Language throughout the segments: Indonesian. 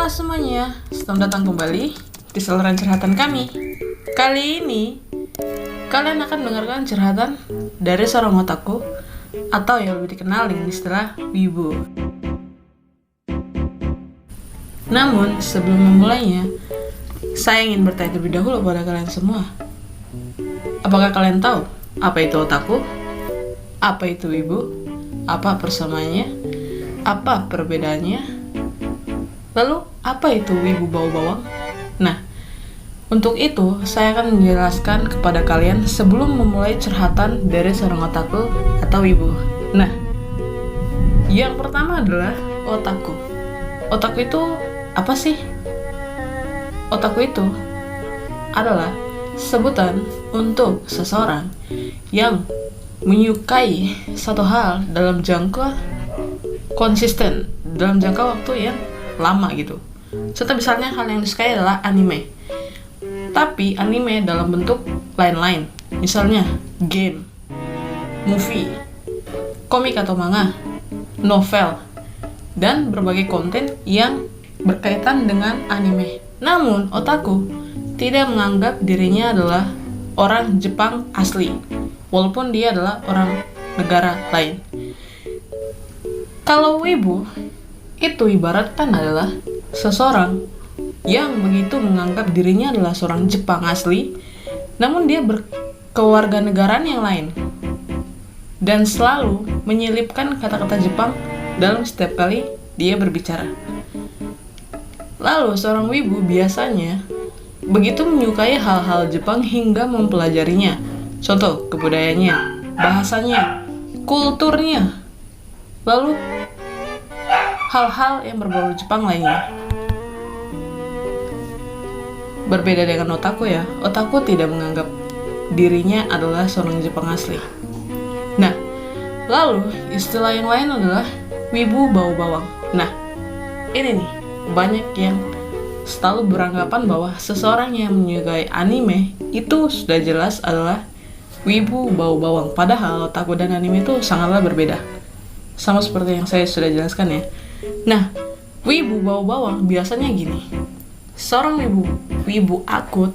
Halo semuanya, selamat datang kembali di saluran curhatan kami. Kali ini, kalian akan mendengarkan curhatan dari seorang otaku atau yang lebih dikenal dengan istilah wibu. Namun, sebelum memulainya, saya ingin bertanya terlebih dahulu pada kalian semua. Apakah kalian tahu apa itu otaku? Apa itu wibu? Apa persamaannya? Apa perbedaannya? Lalu, apa itu wibu bau bawang? Nah, untuk itu saya akan menjelaskan kepada kalian sebelum memulai curhatan dari seorang otaku atau wibu. Nah, yang pertama adalah otaku. Otaku itu apa sih? Otaku itu adalah sebutan untuk seseorang yang menyukai satu hal dalam jangka konsisten, dalam jangka waktu yang lama gitu. Contoh misalnya hal yang disukai adalah anime, tapi anime dalam bentuk lain-lain, misalnya game, movie, komik atau manga, novel, dan berbagai konten yang berkaitan dengan anime. Namun otaku tidak menganggap dirinya adalah orang Jepang asli, walaupun dia adalah orang negara lain. Kalau wibu itu ibaratkan adalah seseorang yang begitu menganggap dirinya adalah seorang Jepang asli, namun dia berkewarganegaraan yang lain dan selalu menyelipkan kata-kata Jepang dalam setiap kali dia berbicara. Lalu seorang wibu biasanya begitu menyukai hal-hal Jepang hingga mempelajarinya. Contoh, kebudayaannya, bahasanya, kulturnya, lalu hal-hal yang berbau Jepang lainnya. Berbeda dengan otaku ya, otaku tidak menganggap dirinya adalah seorang Jepang asli. Nah, lalu istilah yang lain adalah wibu bau bawang. Nah, ini nih, banyak yang selalu beranggapan bahwa seseorang yang menyukai anime itu sudah jelas adalah wibu bau bawang. Padahal otaku dan anime itu sangatlah berbeda. Sama seperti yang saya sudah jelaskan ya. Nah, wibu bau bawang biasanya gini. Seorang wibu akut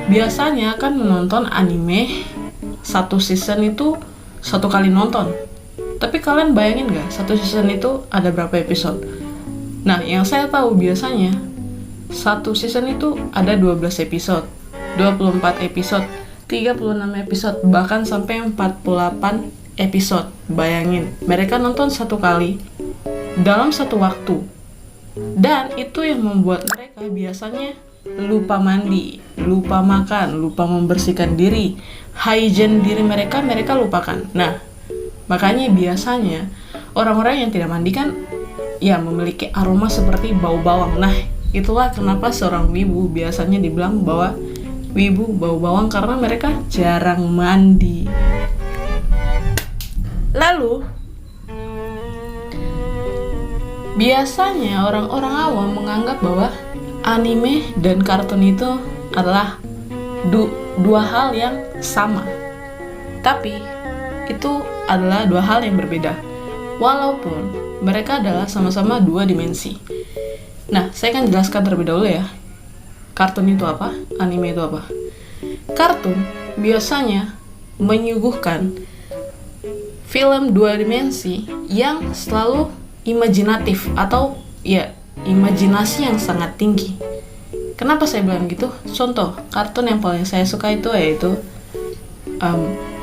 biasanya akan menonton anime satu season itu satu kali nonton. Tapi kalian bayangin gak, satu season itu ada berapa episode? Nah, yang saya tahu biasanya satu season itu ada 12 episode, 24 episode, 36 episode, bahkan sampai 48 episode. Bayangin, mereka nonton satu kali dalam satu waktu, dan itu yang membuat mereka biasanya lupa mandi, lupa makan, lupa membersihkan diri, hygiene diri mereka lupakan. Nah, makanya biasanya orang-orang yang tidak mandi kan ya memiliki aroma seperti bau bawang. Nah, itulah kenapa seorang wibu biasanya dibilang bahwa wibu bau bawang, karena mereka jarang mandi. Lalu biasanya orang-orang awam menganggap bahwa anime dan kartun itu adalah dua hal yang sama. Tapi itu adalah dua hal yang berbeda, walaupun mereka adalah sama-sama dua dimensi. Nah, saya akan jelaskan terlebih dahulu ya. Kartun itu apa? Anime itu apa? Kartun biasanya menyuguhkan film dua dimensi yang selalu imajinatif atau ya imajinasi yang sangat tinggi. Kenapa saya bilang gitu? Contoh, kartun yang paling saya suka itu yaitu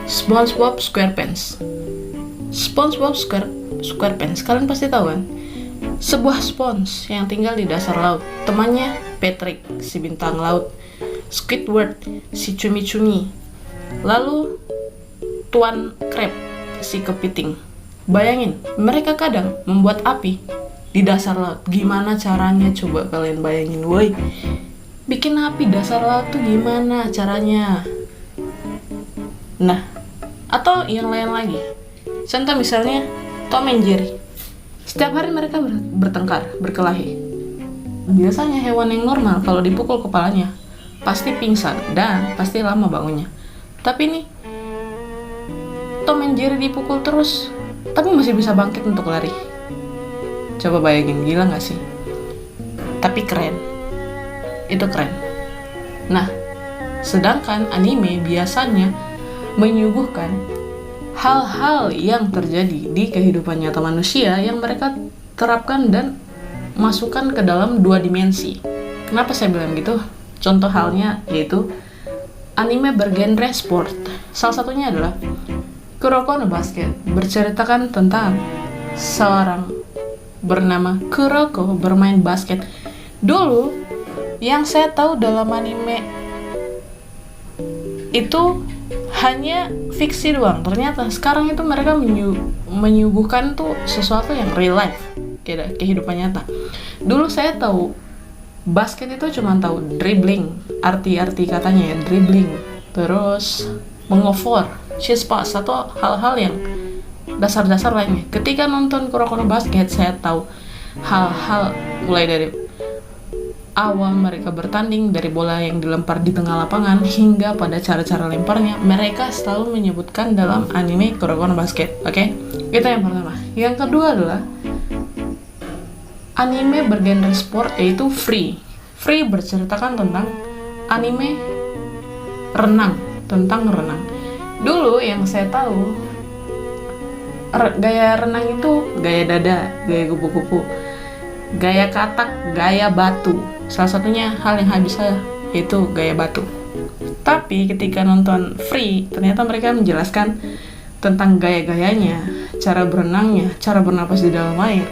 SpongeBob SquarePants. SpongeBob SquarePants, kalian pasti tahu kan? Sebuah spons yang tinggal di dasar laut. Temannya Patrick, si bintang laut. Squidward, si cumi-cumi. Lalu Tuan Crab, si kepiting. Bayangin, mereka kadang membuat api di dasar laut. Gimana caranya? Coba kalian bayangin, woi. Bikin api dasar laut tuh gimana caranya? Nah, atau yang lain lagi. Contoh misalnya Tom and Jerry. Setiap hari mereka bertengkar, berkelahi. Biasanya hewan yang normal kalau dipukul kepalanya pasti pingsan dan pasti lama bangunnya. Tapi nih, Tom and Jerry dipukul terus, tapi masih bisa bangkit untuk lari. Coba bayangin, gila gak sih? tapi keren. Itu keren. Nah, sedangkan anime biasanya menyuguhkan hal-hal yang terjadi di kehidupan nyata manusia yang mereka terapkan dan masukkan ke dalam 2 dimensi. Kenapa saya bilang gitu? Contoh halnya yaitu anime bergenre sport. Salah satunya adalah Kuroko no Basket, berceritakan tentang seorang bernama Kuroko bermain basket. Dulu yang saya tahu dalam anime itu hanya fiksi doang. Ternyata sekarang itu mereka menyuguhkan tuh sesuatu yang real life, kayak kehidupan nyata. Dulu saya tahu basket itu cuma tahu dribbling, arti-arti katanya ya, dribbling, terus mengover, chest pass, atau hal-hal yang dasar-dasar lainnya. Ketika nonton Kuroko no Basket, saya tahu hal-hal mulai dari awal mereka bertanding, dari bola yang dilempar di tengah lapangan hingga pada cara-cara lemparnya. Mereka selalu menyebutkan dalam anime Kuroko no Basket. Oke? Itu yang pertama. Yang kedua adalah anime bergenre sport, yaitu Free. Free berceritakan tentang anime renang, tentang renang. Dulu yang saya tahu gaya renang itu gaya dada, gaya kupu-kupu, gaya katak, gaya batu. Salah satunya hal yang habis saya yaitu gaya batu. Tapi ketika nonton Free, ternyata mereka menjelaskan tentang gaya-gayanya, cara berenangnya, cara bernapas di dalam air,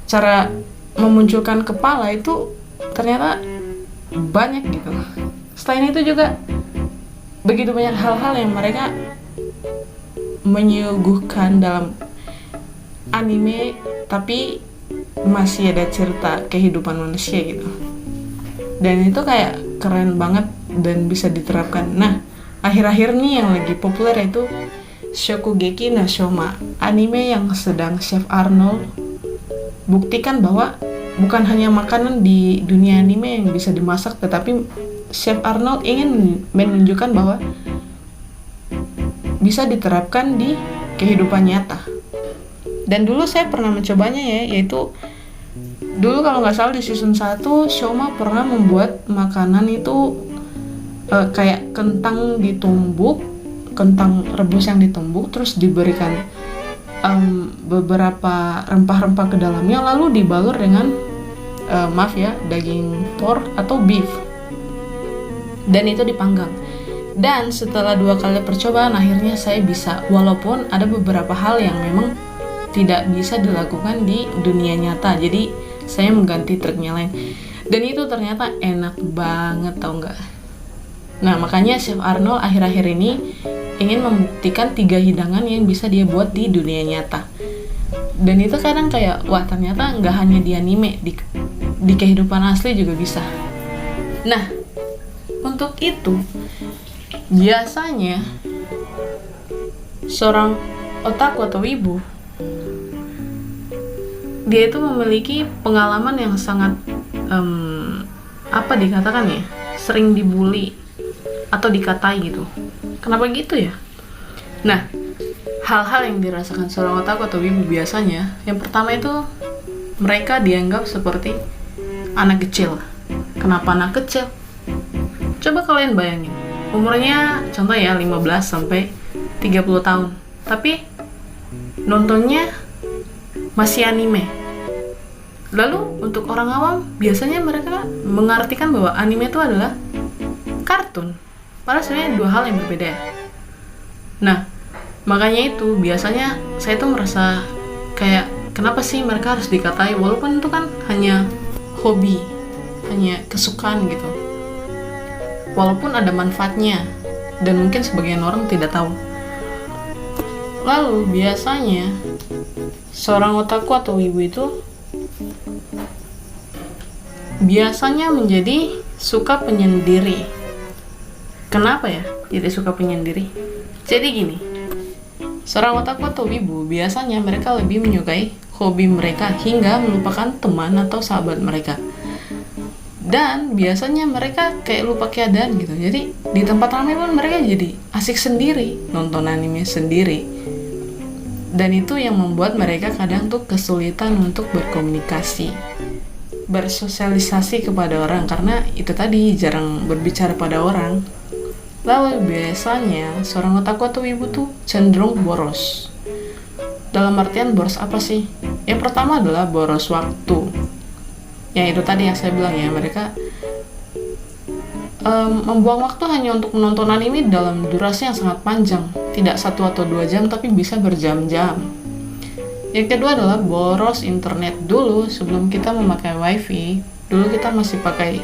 cara memunculkan kepala, itu ternyata banyak gitu. Selain itu juga begitu banyak hal-hal yang mereka menyuguhkan dalam anime, tapi masih ada cerita kehidupan manusia gitu. Dan itu kayak keren banget dan bisa diterapkan. Nah, akhir-akhir nih yang lagi populer yaitu Shokugeki no Soma, anime yang sedang Chef Arnold buktikan bahwa bukan hanya makanan di dunia anime yang bisa dimasak, tetapi Chef Arnold ingin menunjukkan bahwa bisa diterapkan di kehidupan nyata. Dan dulu saya pernah mencobanya ya, yaitu dulu kalau nggak salah di season 1 Shoma pernah membuat makanan itu kayak kentang ditumbuk, kentang rebus yang ditumbuk, terus diberikan beberapa rempah-rempah ke dalamnya, lalu dibalur dengan daging pork atau beef, dan itu dipanggang. Dan setelah 2 kali percobaan akhirnya saya bisa, walaupun ada beberapa hal yang memang tidak bisa dilakukan di dunia nyata, jadi saya mengganti triknya lain, dan itu ternyata enak banget, tau nggak? Nah, makanya Chef Arnold akhir-akhir ini ingin membuktikan 3 hidangan yang bisa dia buat di dunia nyata. Dan itu kadang kayak, wah ternyata nggak hanya di anime, di kehidupan asli juga bisa. Nah, untuk itu biasanya seorang otaku atau wibu, dia itu memiliki pengalaman yang sangat dikatakan ya, sering dibully atau dikatai gitu. Kenapa gitu ya? Nah, hal-hal yang dirasakan seorang otaku atau wibu biasanya, yang pertama itu mereka dianggap seperti anak kecil. Kenapa anak kecil? Coba kalian bayangin, umurnya contoh ya 15 sampai 30 tahun, tapi nontonnya masih anime. Lalu untuk orang awam biasanya mereka mengartikan bahwa anime itu adalah kartun, padahal sebenarnya 2 hal yang berbeda. Nah, makanya itu biasanya saya tuh merasa kayak, kenapa sih mereka harus dikatai, walaupun itu kan hanya hobi, hanya kesukaan gitu, walaupun ada manfaatnya dan mungkin sebagian orang tidak tahu. Lalu biasanya seorang otaku atau wibu itu biasanya menjadi suka penyendiri. Kenapa ya tidak suka penyendiri? Jadi gini, seorang otaku atau wibu biasanya mereka lebih menyukai hobi mereka hingga melupakan teman atau sahabat mereka. Dan biasanya mereka kayak lupa keadaan gitu. Jadi di tempat ramai pun mereka jadi asik sendiri, nonton anime sendiri. Dan itu yang membuat mereka kadang tuh kesulitan untuk berkomunikasi. bersosialisasi kepada orang, karena itu tadi jarang berbicara pada orang. Lalu biasanya seorang otaku atau wibu tuh cenderung boros. Dalam artian boros apa sih? Yang pertama adalah boros waktu. Yang itu tadi yang saya bilang ya, mereka membuang waktu hanya untuk menonton anime dalam durasi yang sangat panjang, tidak 1 atau 2 jam tapi bisa berjam-jam. Yang kedua adalah boros internet. Dulu sebelum kita memakai wifi, dulu kita masih pakai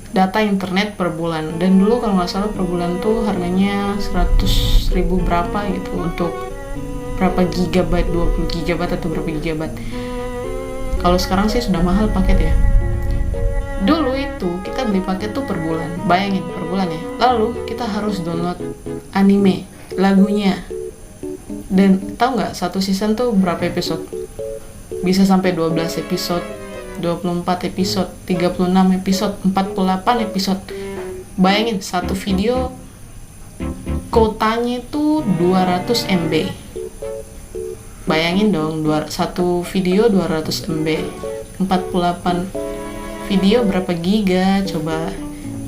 data internet per bulan, dan dulu kalau nggak salah per bulan tuh harganya 100.000 berapa gitu, untuk berapa gigabyte, 20 gigabyte atau berapa gigabyte. Kalau sekarang sih sudah mahal paket ya. Dulu itu kita beli paket tuh per bulan, bayangin per bulan ya. Lalu kita harus download anime, lagunya. Dan tahu nggak satu season tuh berapa episode? Bisa sampai 12 episode, 24 episode, 36 episode, 48 episode. Bayangin satu video kuotanya itu 200 MB. Bayangin dong, satu video 200 MB, 48 video berapa giga coba.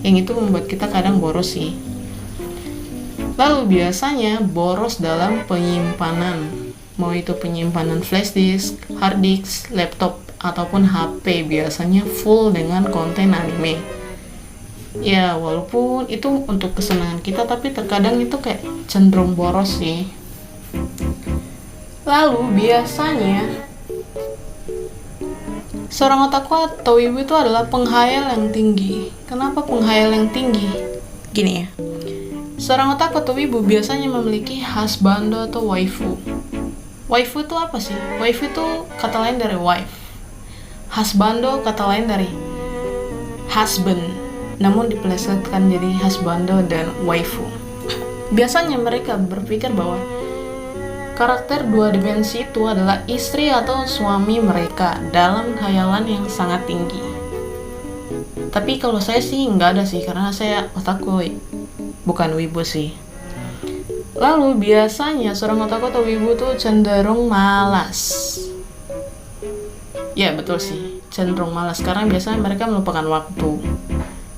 Yang itu membuat kita kadang boros sih. Lalu biasanya boros dalam penyimpanan, mau itu penyimpanan flash disk, hard disk, laptop, ataupun HP, biasanya full dengan konten anime. Ya walaupun itu untuk kesenangan kita, tapi terkadang itu kayak cenderung boros sih. Lalu biasanya seorang otaku atau wibu itu adalah penghayal yang tinggi. Kenapa penghayal yang tinggi? Gini ya, seorang otaku atau wibu biasanya memiliki husbando atau waifu. Waifu itu apa sih? Waifu itu kata lain dari wife. Husbando kata lain dari husband, namun dipelesetkan jadi husbando dan waifu. Biasanya mereka berpikir bahwa karakter 2 dimensi itu adalah istri atau suami mereka dalam khayalan yang sangat tinggi. Tapi kalau saya sih nggak ada sih, karena saya otaku, bukan wibu sih. Lalu biasanya seorang otaku atau wibu tuh cenderung malas. Ya betul sih, cenderung malas, karena biasanya mereka melupakan waktu.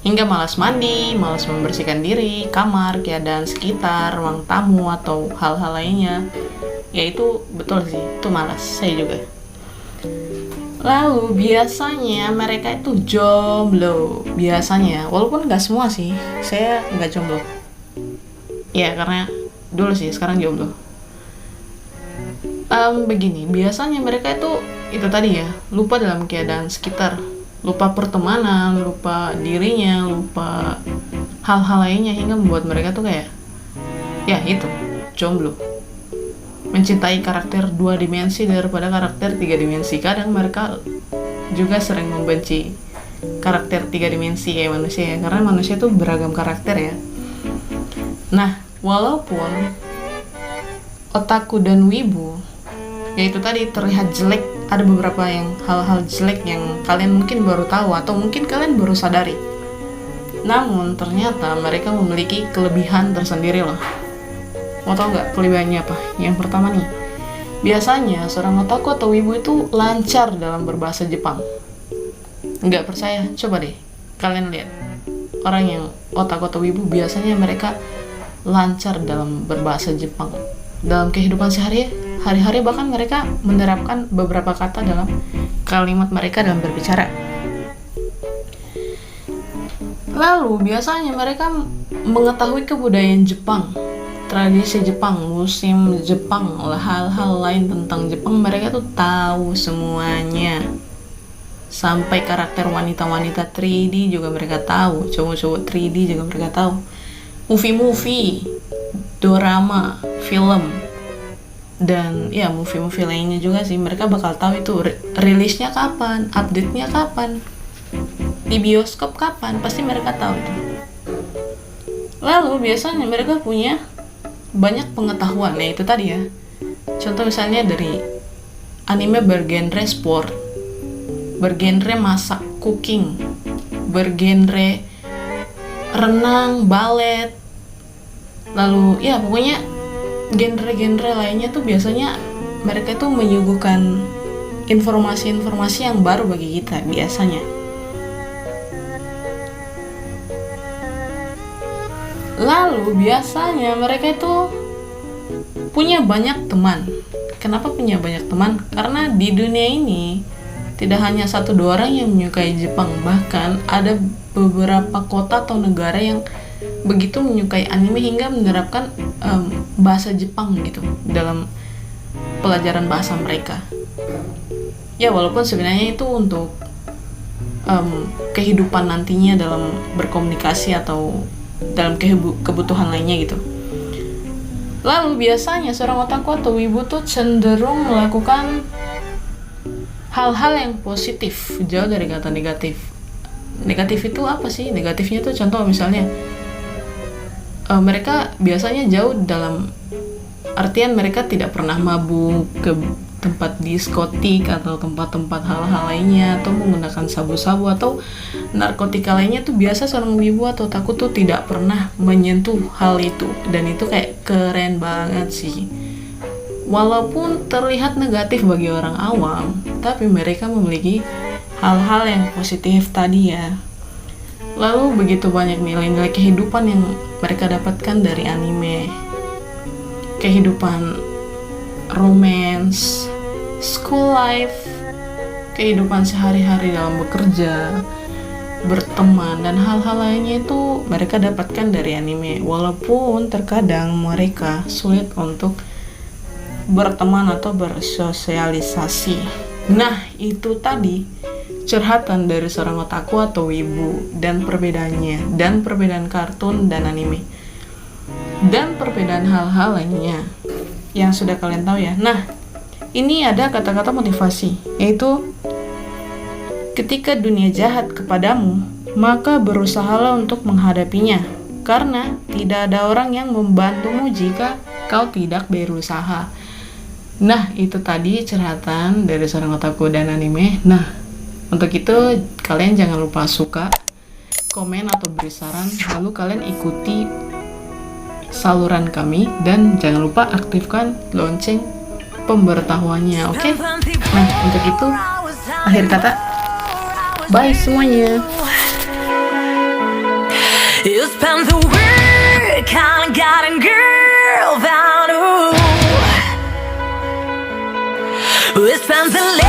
Hingga malas mandi, malas membersihkan diri, kamar, keadaan sekitar, ruang tamu, atau hal-hal lainnya. Ya itu betul sih, itu malas, saya juga. Lalu biasanya mereka itu jomblo. Biasanya, walaupun nggak semua sih, saya nggak jomblo. Ya karena dulu sih, sekarang jomblo. Begini, biasanya mereka itu tadi ya, lupa dalam keadaan sekitar, lupa pertemanan, lupa dirinya, lupa hal-hal lainnya, hingga membuat mereka tuh kayak, ya itu, jomblo. Mencintai karakter 2 dimensi daripada karakter 3 dimensi. Kadang mereka juga sering membenci karakter 3 dimensi kayak manusia ya, karena manusia tuh beragam karakter ya. Nah, walaupun otaku dan wibu yaitu tadi terlihat jelek, ada beberapa yang hal-hal jelek yang kalian mungkin baru tahu atau mungkin kalian baru sadari. Namun ternyata mereka memiliki kelebihan tersendiri loh. Mau tau nggak kelebihannya apa? Yang pertama nih, biasanya seorang otaku atau wibu itu lancar dalam berbahasa Jepang. Nggak percaya? Coba deh kalian lihat. Orang yang otaku atau wibu biasanya mereka lancar dalam berbahasa Jepang. Dalam kehidupan sehari-hari bahkan mereka menerapkan beberapa kata dalam kalimat mereka dalam berbicara. Lalu biasanya mereka mengetahui kebudayaan Jepang, tradisi Jepang, musim Jepang, hal-hal lain tentang Jepang mereka tuh tahu semuanya. Sampai karakter wanita-wanita 3D juga mereka tahu, cowok-cowok 3D juga mereka tahu. Movie-movie, dorama, film, dan ya movie-movie lainnya juga sih mereka bakal tahu itu rilisnya kapan, update-nya kapan, di bioskop kapan, pasti mereka tahu itu. Lalu biasanya mereka punya banyak pengetahuan, ya itu tadi ya. Contoh misalnya dari anime bergenre sport, bergenre masak, cooking, bergenre renang, balet, lalu ya pokoknya genre-genre lainnya tuh biasanya mereka tuh menyuguhkan informasi-informasi yang baru bagi kita biasanya. Lalu biasanya mereka itu punya banyak teman. Kenapa punya banyak teman? Karena di dunia ini tidak hanya 1-2 orang yang menyukai Jepang, bahkan ada beberapa kota atau negara yang begitu menyukai anime hingga menerapkan bahasa Jepang gitu dalam pelajaran bahasa mereka. Ya walaupun sebenarnya itu untuk kehidupan nantinya dalam berkomunikasi atau dalam kebutuhan lainnya gitu. Lalu biasanya seorang otaku atau wibu tuh cenderung melakukan hal-hal yang positif, jauh dari kata negatif. Negatif itu apa sih? Negatifnya tuh contoh misalnya mereka biasanya jauh dalam artian mereka tidak pernah mabuk ke tempat diskotik atau tempat-tempat hal-hal lainnya, atau menggunakan sabu-sabu atau narkotika lainnya. Tuh biasa seorang wibu atau otaku tuh tidak pernah menyentuh hal itu, dan itu kayak keren banget sih. Walaupun terlihat negatif bagi orang awam, tapi mereka memiliki hal-hal yang positif tadi ya. Lalu begitu banyak nilai-nilai kehidupan yang mereka dapatkan dari anime. Kehidupan romance, school life, kehidupan sehari-hari dalam bekerja, berteman, dan hal-hal lainnya itu mereka dapatkan dari anime. Walaupun terkadang mereka sulit untuk berteman atau bersosialisasi. Nah, itu tadi curhatan dari seorang otaku atau wibu dan perbedaannya, dan perbedaan kartun dan anime, dan perbedaan hal-hal lainnya yang sudah kalian tahu ya. Nah, ini ada kata-kata motivasi, yaitu ketika dunia jahat kepadamu, maka berusahalah untuk menghadapinya, karena tidak ada orang yang membantumu jika kau tidak berusaha. Nah, itu tadi curhatan dari seorang otaku dan anime. Nah, untuk itu kalian jangan lupa suka, komen atau beri saran, lalu kalian ikuti saluran kami, dan jangan lupa aktifkan lonceng pemberitahuannya, oke? Nah, untuk itu akhir kata, bye semuanya. You spend the week kind of getting girl down. We spend the